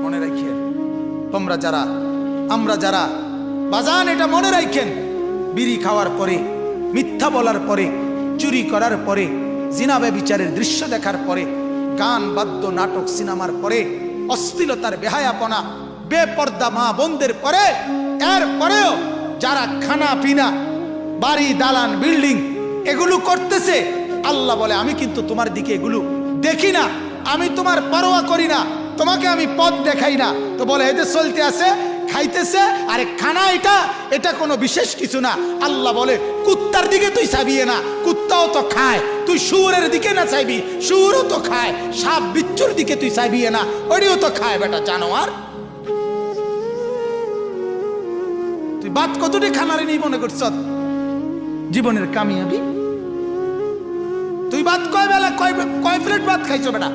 মনে রাখেন তোমরা যারা আমরা যারা বাজান, এটা মনে রাখেন, বিড়ি খাওয়ার পরে, মিথ্যা বলার পরে, চুরি করার পরে, জিনা ব্যভিচারের দৃশ্য দেখার পরে, গান বাদ্য নাটক সিনেমার পরে, অশ্লীলতার বেহায়াপনা, বেপর্দা মা বোনদের পরে, এর পরেও যারা খানা পিনা, বাড়ি দালান বিল্ডিং এগুলো করতেছে, আল্লাহ বলে আমি কিন্তু তোমার দিকে এগুলো দেখি না, আমি তোমার পরোয়া করি না, তোমাকে আমি পথ দেখাই না। তো বলে এদের চলতে আছে, খাইতেছে, আরে খানা এটা কোনো বিশেষ কিছু না। আল্লাহ বলে কুত্তার দিকে তুই চাইবিয়ে না, কুত্তাও তো খায়, তুই শুয়োরের দিকে না চাইবি, শুয়োরও তো খায়, সাপ বিচ্ছুর দিকে তুই চাইবিয়ে না, ওইও তো খায় বেটা জানোয়ার। তুই বাদ কতটি খানারে নিয়ে মনে করছ জীবনের কামিয়াবি? তুই বাদ কয় বেলা কয় প্লেট ভাত খাইছো বেটা?